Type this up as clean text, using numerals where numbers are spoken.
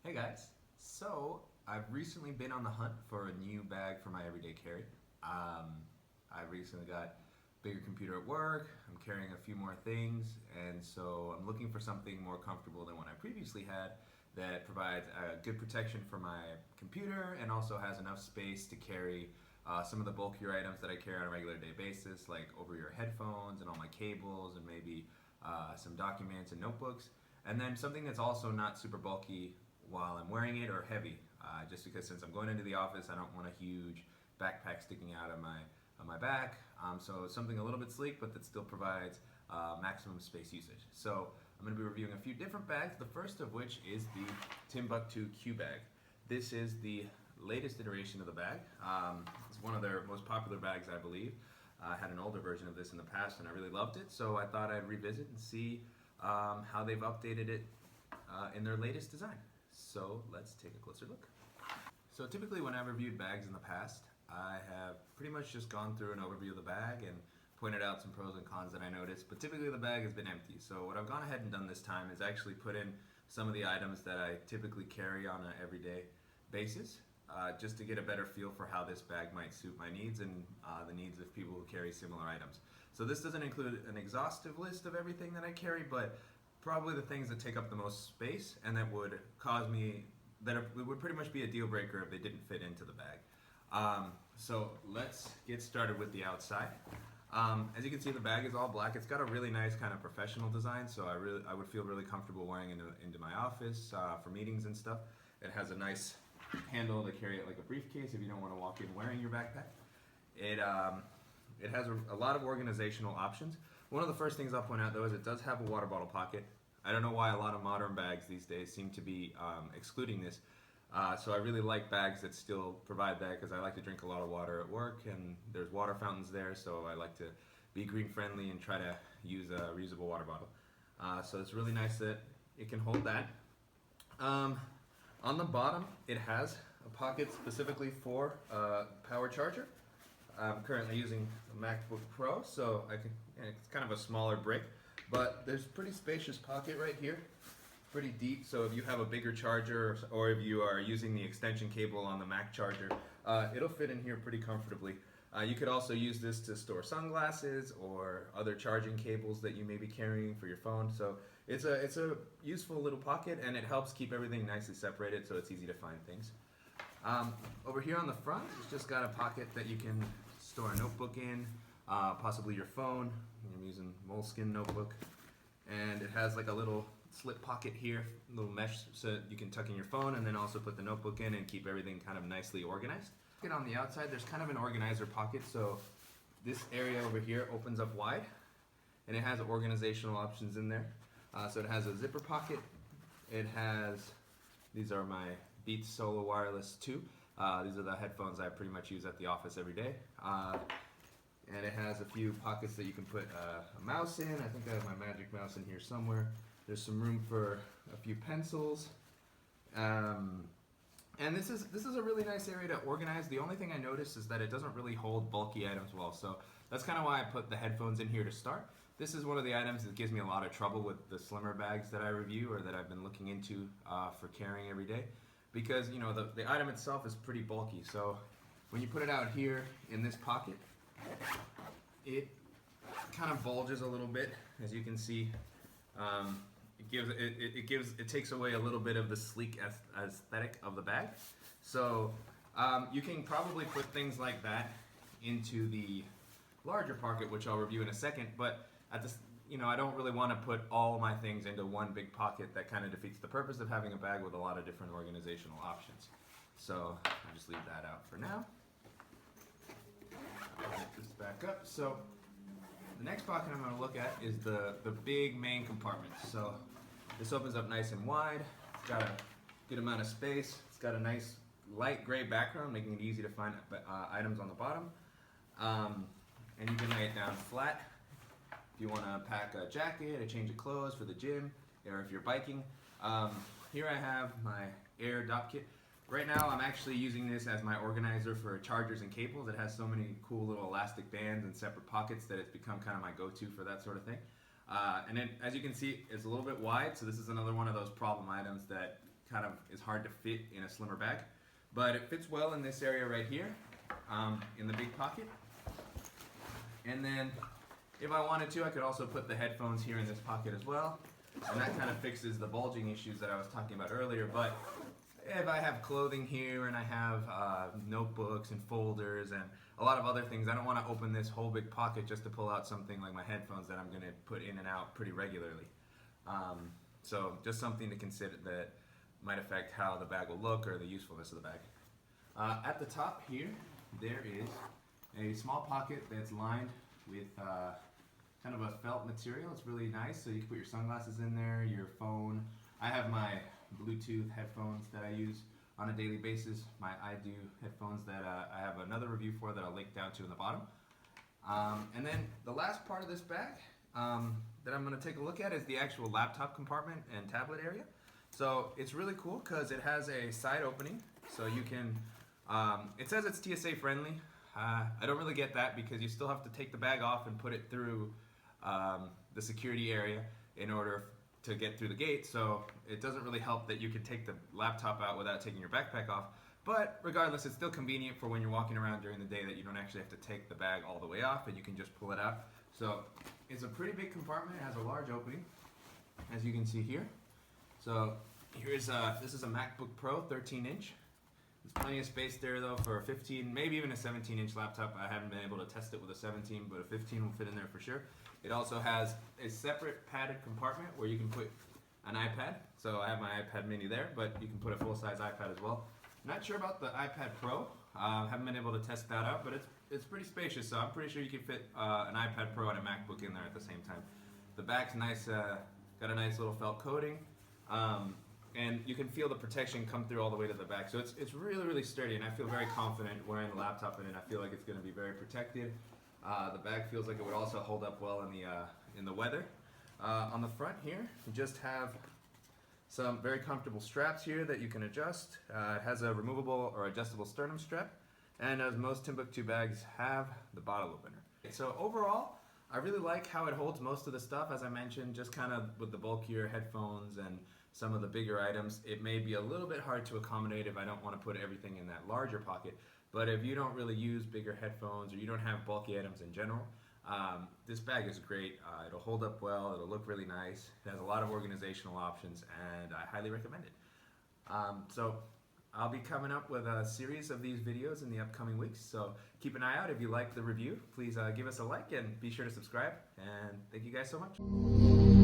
Hey guys, so I've recently been on the hunt for a new bag for my everyday carry. I recently got bigger computer at work, I'm carrying a few more things, and so I'm looking for something more comfortable than what I previously had that provides good protection for my computer and also has enough space to carry some of the bulkier items that I carry on a regular day basis, like over-ear headphones and all my cables and maybe some documents and notebooks. And then something that's also not super bulky while I'm wearing it or heavy, just because since I'm going into the office, I don't want a huge backpack sticking out of my back. So something a little bit sleek, but that still provides maximum space usage. So I'm going to be reviewing a few different bags. The first of which is the Timbuk2 Q Bag. This is the latest iteration of the bag. It's one of their most popular bags, I believe. I had an older version of this in the past, and I really loved it. So I thought I'd revisit and see how they've updated it in their latest design. So let's take a closer look. So typically when I've reviewed bags in the past, I have pretty much just gone through an overview of the bag and pointed out some pros and cons that I noticed, but typically the bag has been empty. So what I've gone ahead and done this time is actually put in some of the items that I typically carry on an everyday basis, just to get a better feel for how this bag might suit my needs and the needs of people who carry similar items. So this doesn't include an exhaustive list of everything that I carry, but probably the things that take up the most space and that would cause me, it would pretty much be a deal breaker if they didn't fit into the bag. So let's get started with the outside. As you can see, the bag is all black. It's got a really nice kind of professional design, so I would feel really comfortable wearing it into my office for meetings and stuff. It has a nice handle to carry it like a briefcase if you don't want to walk in wearing your backpack. It has a lot of organizational options. One of the first things I'll point out though is it does have a water bottle pocket. I don't know why a lot of modern bags these days seem to be excluding this. So I really like bags that still provide that because I like to drink a lot of water at work and there's water fountains there, so I like to be green friendly and try to use a reusable water bottle. So it's really nice that it can hold that. On the bottom it has a pocket specifically for power charger. I'm currently using a MacBook Pro, so it's kind of a smaller brick, but there's a pretty spacious pocket right here. It's pretty deep, so if you have a bigger charger or if you are using the extension cable on the Mac charger, it'll fit in here pretty comfortably. You could also use this to store sunglasses or other charging cables that you may be carrying for your phone. So it's a useful little pocket, and it helps keep everything nicely separated so it's easy to find things. Over here on the front, it's just got a pocket that you can store a notebook in, possibly your phone. I'm using moleskin notebook, and it has like a little slip pocket here, a little mesh so you can tuck in your phone and then also put the notebook in and keep everything kind of nicely organized. On the outside there's kind of an organizer pocket, so this area over here opens up wide and it has organizational options in there. So it has a zipper pocket, it has, these are my Beats Solo Wireless 2. These are the headphones I pretty much use at the office every day. And it has a few pockets that you can put a mouse in. I think I have my magic mouse in here somewhere. There's some room for a few pencils. And this is a really nice area to organize. The only thing I noticed is that it doesn't really hold bulky items well. So that's kind of why I put the headphones in here to start. This is one of the items that gives me a lot of trouble with the slimmer bags that I review or that I've been looking into for carrying every day. Because you know the item itself is pretty bulky, so when you put it out here in this pocket, it kind of bulges a little bit, as you can see. It takes away a little bit of the sleek aesthetic of the bag. So you can probably put things like that into the larger pocket, which I'll review in a second. But at this, I don't really want to put all my things into one big pocket. That kind of defeats the purpose of having a bag with a lot of different organizational options. So I'll just leave that out for now. I'll get this back up. So the next pocket I'm going to look at is the big main compartment. So this opens up nice and wide. It's got a good amount of space. It's got a nice light gray background, making it easy to find items on the bottom. And you can lay it down flat. If you want to pack a jacket, a change of clothes for the gym, or if you're biking. Here I have my Air Dop Kit. Right now I'm actually using this as my organizer for chargers and cables. It has so many cool little elastic bands and separate pockets that it's become kind of my go-to for that sort of thing. And then, as you can see, it's a little bit wide, so this is another one of those problem items that kind of is hard to fit in a slimmer bag. But it fits well in this area right here, in the big pocket. And then if I wanted to, I could also put the headphones here in this pocket as well. And that kind of fixes the bulging issues that I was talking about earlier. But if I have clothing here and I have notebooks and folders and a lot of other things, I don't want to open this whole big pocket just to pull out something like my headphones that I'm going to put in and out pretty regularly. So just something to consider that might affect how the bag will look or the usefulness of the bag. At the top here, there is a small pocket that's lined with kind of a felt material. It's really nice, so you can put your sunglasses in there, your phone. I have my Bluetooth headphones that I use on a daily basis, my iDo headphones that I have another review for that I'll link down to in the bottom. And then the last part of this bag that I'm going to take a look at is the actual laptop compartment and tablet area. So it's really cool because it has a side opening, so you can, it says it's TSA friendly. I don't really get that because you still have to take the bag off and put it through the security area in order to get through the gate, so it doesn't really help that you can take the laptop out without taking your backpack off. But regardless, it's still convenient for when you're walking around during the day that you don't actually have to take the bag all the way off and you can just pull it out. So it's a pretty big compartment. It has a large opening, as you can see here. So here's this is a MacBook Pro 13-inch. There's plenty of space there though for a 15, maybe even a 17-inch laptop. I haven't been able to test it with a 17, but a 15 will fit in there for sure. It also has a separate padded compartment where you can put an iPad. So I have my iPad mini there, but you can put a full-size iPad as well. Not sure about the iPad Pro. Haven't been able to test that out, but it's pretty spacious. So I'm pretty sure you can fit an iPad Pro and a MacBook in there at the same time. The back's nice, got a nice little felt coating. And you can feel the protection come through all the way to the back. So it's really, really sturdy, and I feel very confident wearing the laptop in it. I feel like it's going to be very protected. The bag feels like it would also hold up well in the weather. On the front here, you just have some very comfortable straps here that you can adjust. It has a removable or adjustable sternum strap, and as most Timbuk2 bags have, the bottle opener. So overall, I really like how it holds most of the stuff. As I mentioned, just kind of with the bulkier headphones and some of the bigger items, it may be a little bit hard to accommodate if I don't want to put everything in that larger pocket. But if you don't really use bigger headphones or you don't have bulky items in general, this bag is great. It'll hold up well, it'll look really nice. It has a lot of organizational options, and I highly recommend it. So I'll be coming up with a series of these videos in the upcoming weeks, so keep an eye out. If you like the review, please give us a like and be sure to subscribe, and thank you guys so much.